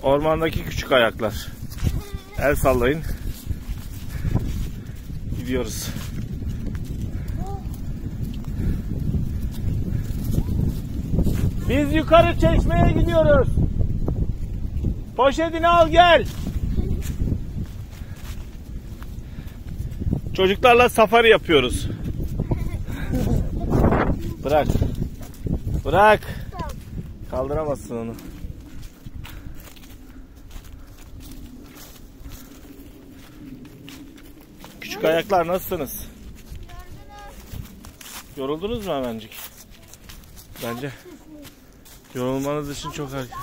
Ormandaki küçük ayaklar. El sallayın. Gidiyoruz. Biz yukarı çeşmeye gidiyoruz. Poşetini al gel. Çocuklarla safari yapıyoruz. Bırak. Bırak. Kaldıramazsın onu. Küçük ayaklar nasılsınız? Yoruldunuz mu hemencik? Bence yorulmanız için çok erken.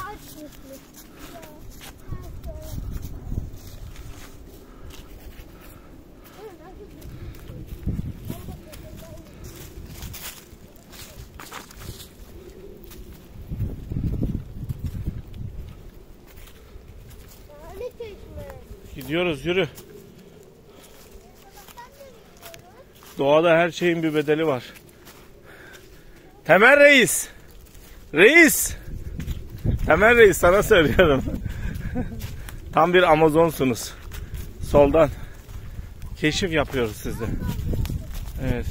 Gidiyoruz, yürü. Doğada her şeyin bir bedeli var. Temel Reis. Reis. Temel Reis, sana söylüyorum. Tam bir Amazonsunuz. Soldan. Keşif yapıyoruz sizde. Evet.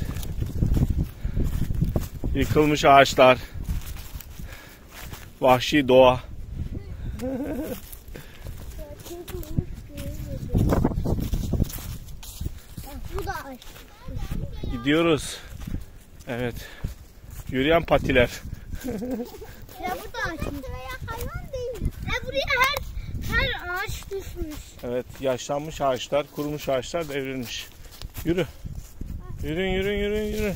Yıkılmış ağaçlar. Vahşi doğa. Gidiyoruz. Evet. Yürüyen patiler. Ya bu da ağaç mı? Hayvan değil. Ya buraya her ağaç düşmüş. Evet, yaşlanmış ağaçlar, kurumuş ağaçlar devrilmiş. Yürü. Yürün, yürün, yürün, yürün.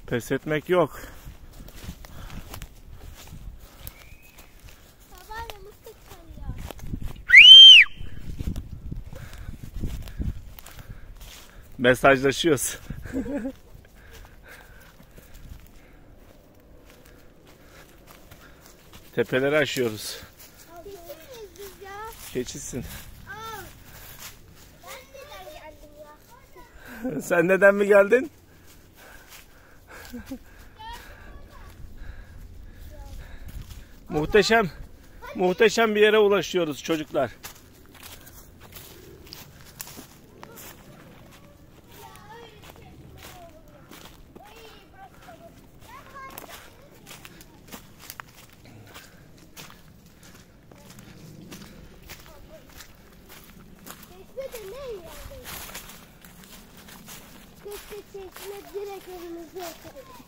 Pes etmek yok. Mesajlaşıyoruz. Tepeleri aşıyoruz. Keçisin. Sen neden mi geldin? Muhteşem bir yere ulaşıyoruz çocuklar.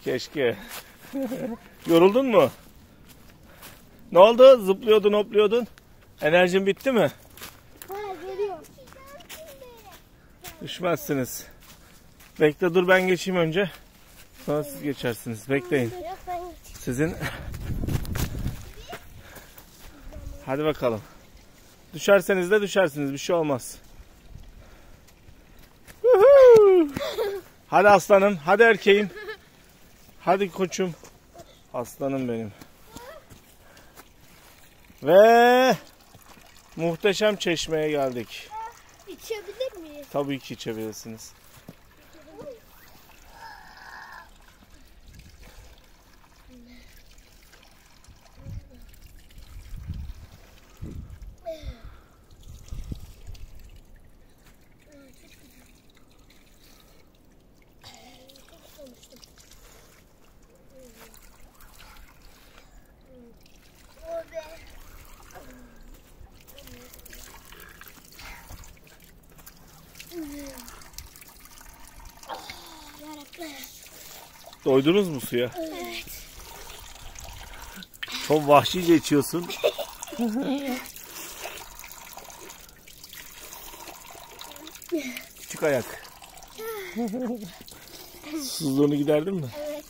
Keşke. Yoruldun mu? Ne oldu? Zıplıyordun, hopluyordun. Enerjin bitti mi? Geliyor. Düşmezsiniz. Bekle, dur ben geçeyim önce. Sonra siz geçersiniz. Bekleyin. Sizin. Hadi bakalım. Düşerseniz de düşersiniz. Bir şey olmaz. Hadi aslanım. Hadi erkeğim. Hadi koçum. Aslanım benim. Ve muhteşem çeşmeye geldik. İçebilir miyiz? Tabii ki içebilirsiniz. Doydunuz mu suya? Evet. Çok vahşice içiyorsun. Küçük ayak. Susuzluğunu giderdin mi? Evet.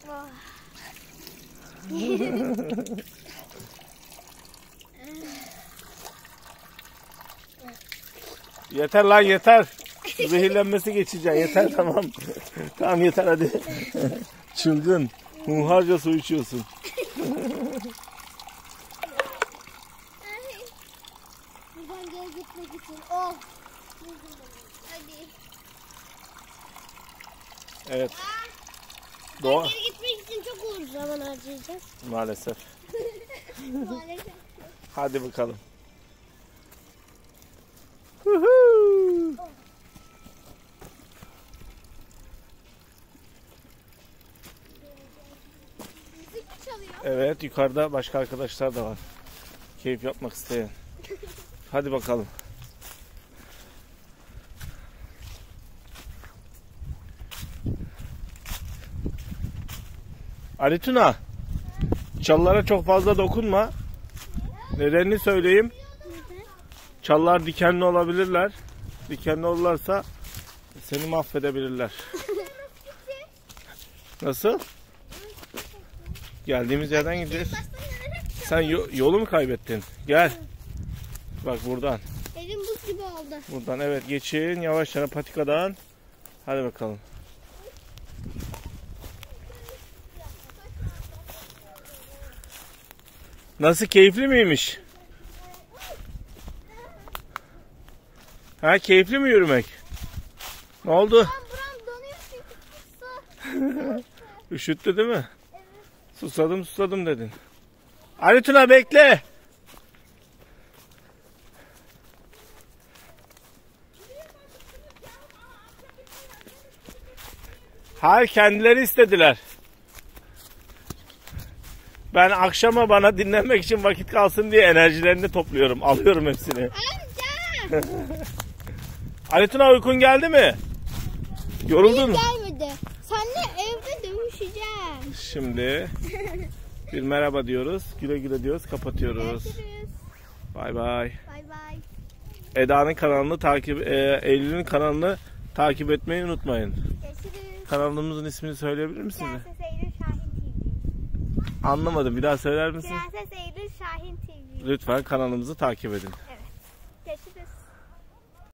Oh. Yeter lan, yeter. Zehirlenmesi geçeceğim. Yeter, tamam. Tamam, yeter hadi. Çılgın. Hunharca su içiyorsun. Buradan geri gitmek için. Oh. Hadi. Evet. Doğa. Geri gitmek için çok uzun zaman harcayacağız. Maalesef. Maalesef. Hadi bakalım. Huhu. Müzik mi çalıyor? Evet, yukarıda başka arkadaşlar da var. Keyif yapmak isteyen. Hadi bakalım. Ali Tuna, çalılara çok fazla dokunma. Nedenini söyleyeyim. Çalılar dikenli olabilirler. Dikenli olurlarsa seni mahvedebilirler. Nasıl? Geldiğimiz yerden gideceğiz. Sen yolu mu kaybettin? Gel. Bak buradan. Elim buz gibi oldu. Buradan evet geçin. Yavaş yavaş patikadan. Hadi bakalım. Nasıl, keyifli miymiş? Ha, keyifli mi yürümek? Ne oldu? Buram donuyor çünkü su. Üşüttü değil mi? Evet. Susadım dedin. Ali Tuna bekle. Hayır, kendileri istediler. Ben akşama bana dinlenmek için vakit kalsın diye enerjilerini topluyorum. Alıyorum hepsini. Amca. Ali Tuna, uykun geldi mi? Yoruldun mu? Gelmedi. Seninle evde dövüşeceğim. Şimdi bir merhaba diyoruz. Güle güle diyoruz. Kapatıyoruz. Görüşürüz. Bay bay. Bay bay. Eda'nın kanalını Eylül'ün kanalını takip etmeyi unutmayın. Görüşürüz. Kanalımızın ismini söyleyebilir misiniz? Prenses Eylül Şahin TV. Anlamadım. Bir daha söyler misin? Prenses Eylül Şahin TV. Lütfen kanalımızı takip edin. Evet.